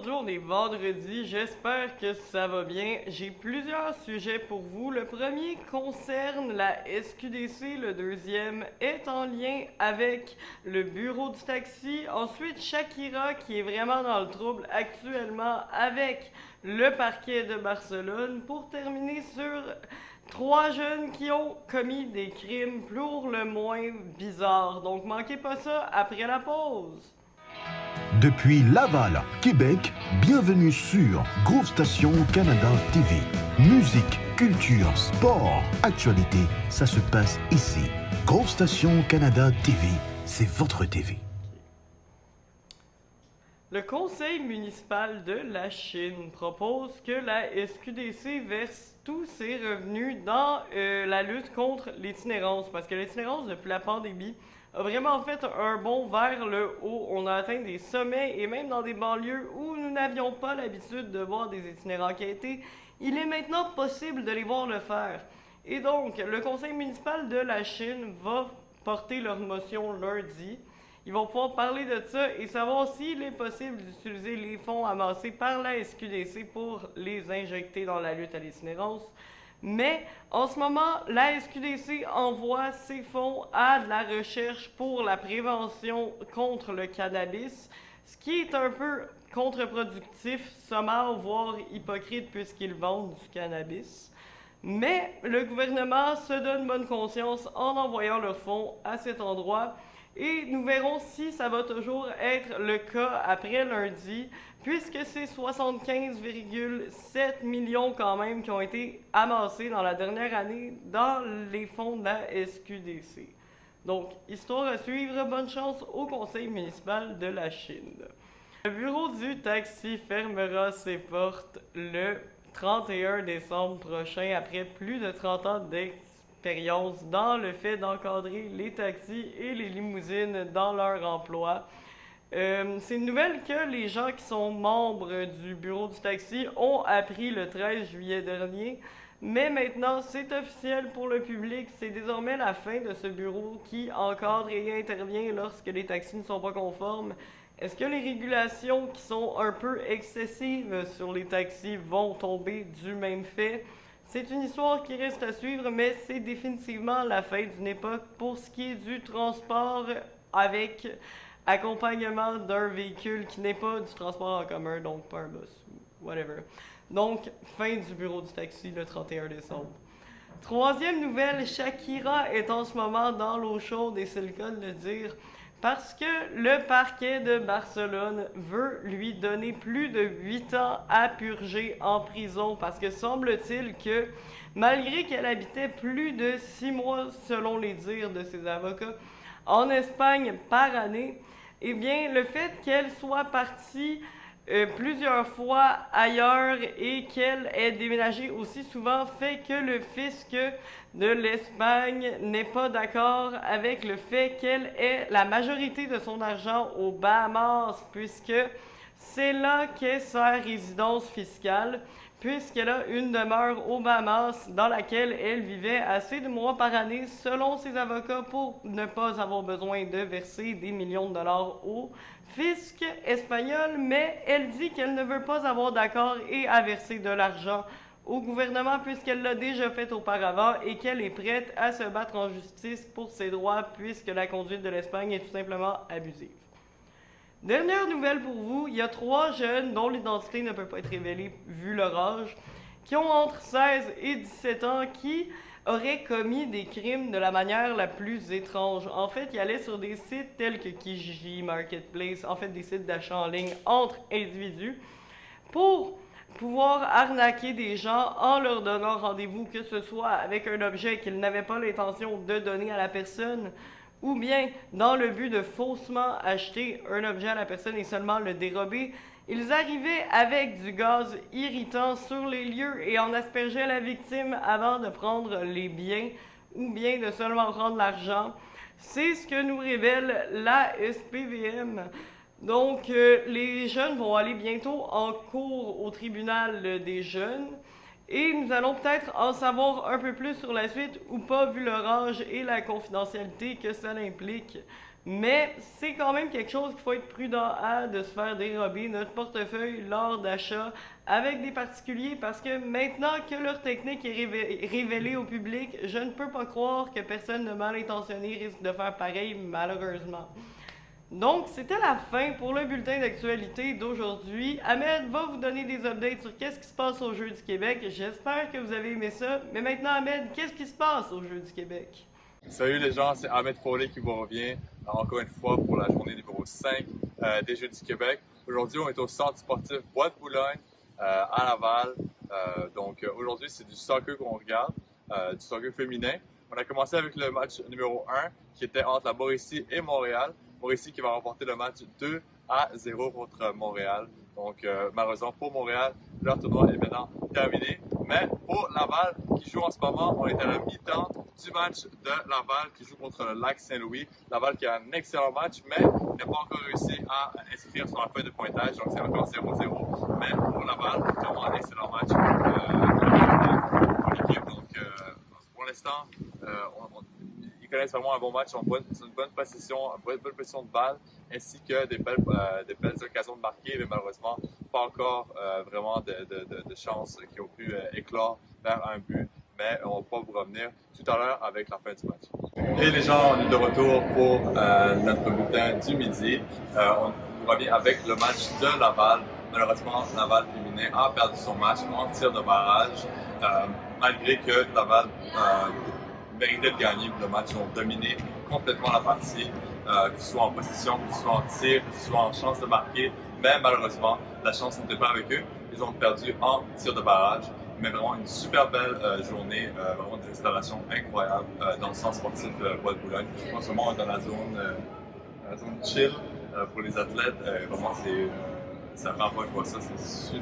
Aujourd'hui, on est vendredi, j'espère que ça va bien. J'ai plusieurs sujets pour vous. Le premier concerne la SQDC, le deuxième est en lien avec le bureau du taxi. Ensuite, Shakira qui est vraiment dans le trouble actuellement avec le parquet de Barcelone. Pour terminer sur trois jeunes qui ont commis des crimes pour le moins bizarres. Donc manquez pas ça après la pause. Depuis Laval, Québec, bienvenue sur Groove Station Canada TV. Musique, culture, sport, actualité, ça se passe ici. Groove Station Canada TV, c'est votre TV. Le conseil municipal de la Chine propose que la SQDC verse tous ses revenus dans la lutte contre l'itinérance, parce que l'itinérance depuis la pandémie a vraiment fait un bond vers le haut. On a atteint des sommets et même dans des banlieues où nous n'avions pas l'habitude de voir des itinérants quêter, il est maintenant possible de les voir le faire. Et donc, le conseil municipal de la Chine va porter leur motion lundi. Ils vont pouvoir parler de ça et savoir s'il est possible d'utiliser les fonds amassés par la SQDC pour les injecter dans la lutte à l'itinérance. Mais en ce moment, la SQDC envoie ses fonds à de la recherche pour la prévention contre le cannabis, ce qui est un peu contre-productif, sommaire, voire hypocrite puisqu'ils vendent du cannabis. Mais le gouvernement se donne bonne conscience en envoyant leurs fonds à cet endroit. Et nous verrons si ça va toujours être le cas après lundi, puisque c'est 75,7 millions quand même qui ont été amassés dans la dernière année dans les fonds de la SQDC. Donc, histoire à suivre, bonne chance au conseil municipal de la Chine. Le bureau du taxi fermera ses portes le 31 décembre prochain après plus de 30 ans d'expérience dans le fait d'encadrer les taxis et les limousines dans leur emploi. C'est une nouvelle que les gens qui sont membres du bureau du taxi ont appris le 13 juillet dernier, mais maintenant c'est officiel pour le public, c'est désormais la fin de ce bureau qui encadre et intervient lorsque les taxis ne sont pas conformes. Est-ce que les régulations qui sont un peu excessives sur les taxis vont tomber du même fait? C'est une histoire qui reste à suivre, mais c'est définitivement la fin d'une époque pour ce qui est du transport avec accompagnement d'un véhicule qui n'est pas du transport en commun, donc pas un bus ou whatever. Donc, fin du bureau du taxi le 31 décembre. Troisième nouvelle, Shakira est en ce moment dans l'eau chaude et c'est le cas de le dire. Parce que le parquet de Barcelone veut lui donner plus de 8 ans à purger en prison parce que semble-t-il que malgré qu'elle habitait plus de 6 mois selon les dires de ses avocats en Espagne par année, eh bien le fait qu'elle soit partie plusieurs fois ailleurs et qu'elle ait déménagé aussi souvent fait que le fisc de l'Espagne n'est pas d'accord avec le fait qu'elle ait la majorité de son argent aux Bahamas, puisque c'est là qu'est sa résidence fiscale, puisqu'elle a une demeure aux Bahamas dans laquelle elle vivait assez de mois par année selon ses avocats pour ne pas avoir besoin de verser des millions de dollars au fisc espagnol, mais elle dit qu'elle ne veut pas avoir d'accord et à verser de l'argent au gouvernement puisqu'elle l'a déjà fait auparavant et qu'elle est prête à se battre en justice pour ses droits puisque la conduite de l'Espagne est tout simplement abusive. Dernière nouvelle pour vous, il y a trois jeunes dont l'identité ne peut pas être révélée vu leur âge, qui ont entre 16 et 17 ans, qui auraient commis des crimes de la manière la plus étrange. En fait, ils allaient sur des sites tels que Kijiji, Marketplace, en fait des sites d'achat en ligne entre individus, pour pouvoir arnaquer des gens en leur donnant rendez-vous, que ce soit avec un objet qu'ils n'avaient pas l'intention de donner à la personne, ou bien dans le but de faussement acheter un objet à la personne et seulement le dérober. Ils arrivaient avec du gaz irritant sur les lieux et en aspergeaient la victime avant de prendre les biens ou bien de seulement prendre l'argent. C'est ce que nous révèle la SPVM. Donc, les jeunes vont aller bientôt en cours au tribunal des jeunes. Et nous allons peut-être en savoir un peu plus sur la suite ou pas vu leur âge et la confidentialité que ça implique. Mais c'est quand même quelque chose qu'il faut être prudent de se faire dérober notre portefeuille lors d'achats avec des particuliers parce que maintenant que leur technique est révélée au public, je ne peux pas croire que personne de mal intentionné risque de faire pareil malheureusement. Donc, c'était la fin pour le bulletin d'actualité d'aujourd'hui. Ahmed va vous donner des updates sur qu'est-ce qui se passe aux Jeux du Québec. J'espère que vous avez aimé ça. Mais maintenant, Ahmed, qu'est-ce qui se passe aux Jeux du Québec? Salut les gens, c'est Ahmed Foley qui vous revient encore une fois pour la journée numéro 5 des Jeux du Québec. Aujourd'hui, on est au centre sportif Bois de Boulogne à Laval. Aujourd'hui, c'est du soccer qu'on regarde, du soccer féminin. On a commencé avec le match numéro 1 qui était entre la Mauricie et Montréal. Mauricie qui va remporter le match 2-0 contre Montréal. Donc, malheureusement pour Montréal, leur tournoi est maintenant terminé. Mais pour Laval, qui joue en ce moment, on est à la mi-temps du match de Laval qui joue contre le Lac-Saint-Louis. Laval qui a un excellent match, mais n'a pas encore réussi à inscrire sur la feuille de pointage. Donc, c'est encore 0-0. Mais pour Laval, vraiment un excellent match pour l'équipe. Donc, pour l'instant, ils connaissent vraiment un bon match, une bonne possession, une bonne position de balle, ainsi que des belles occasions de marquer, mais malheureusement, pas encore vraiment de chances qui ont pu éclore vers un but. Mais on va pas vous revenir tout à l'heure avec la fin du match. Et les gens, on est de retour pour notre bulletin du midi. On vous revient avec le match de Laval. Malheureusement, Laval féminin a perdu son match en tir de barrage, malgré que Laval méritait de gagner le match. Ils ont dominé complètement la partie, que ce soit en possession, que ce soit en tir, que ce soit en chance de marquer. Mais malheureusement, la chance n'était pas avec eux. Ils ont perdu en tir de barrage. Mais vraiment une super belle journée, vraiment des installations incroyables dans le centre sportif Bois de Boulogne. En ce moment, on est dans la zone chill pour les athlètes. Vraiment, c'est la première fois que je vois ça. C'est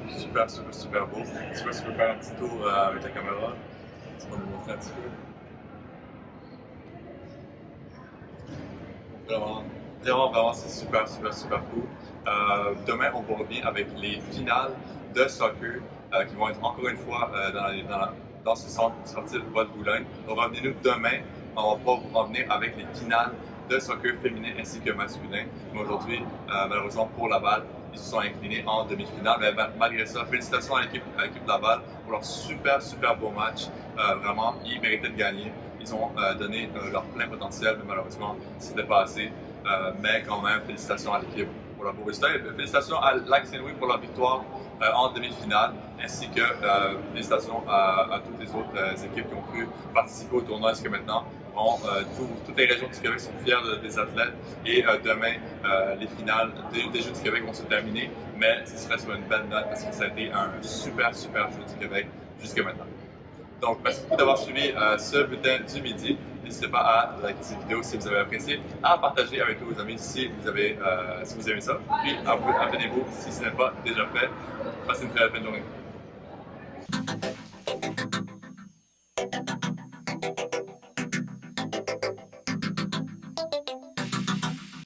super beau. Je sais pas si tu peux faire un petit tour avec la caméra. Tu peux nous montrer un petit peu. Vraiment, c'est super cool. Demain, on vous revient avec les finales de soccer qui vont être encore une fois dans ce centre sportif Bois de Boulogne. Donc, revenez-nous demain. On va pas vous revenir avec les finales de soccer féminin ainsi que masculin. Mais aujourd'hui, malheureusement pour Laval, ils se sont inclinés en demi-finale. Mais malgré ça, félicitations à l'équipe Laval pour leur super beau match. Vraiment, ils méritaient de gagner. Ils ont donné leur plein potentiel, mais malheureusement, c'était pas assez. Mais quand même, félicitations à l'équipe pour leur beau résultat. Félicitations à Lac-Saint-Louis pour leur victoire en demi-finale, ainsi que félicitations à toutes les autres équipes qui ont pu participer au tournoi jusqu'à maintenant. Toutes les régions du Québec sont fières des athlètes et demain, les finales des Jeux du Québec vont se terminer, mais ce serait sur une belle note parce que ça a été un super Jeu du Québec jusqu'à maintenant. Donc, merci beaucoup d'avoir suivi ce bulletin du midi. N'hésitez pas à liker cette vidéo si vous avez apprécié, à partager avec tous vos amis si vous aimez ça. Puis, abonnez-vous si ce n'est pas déjà fait. Passez une très belle fin de journée.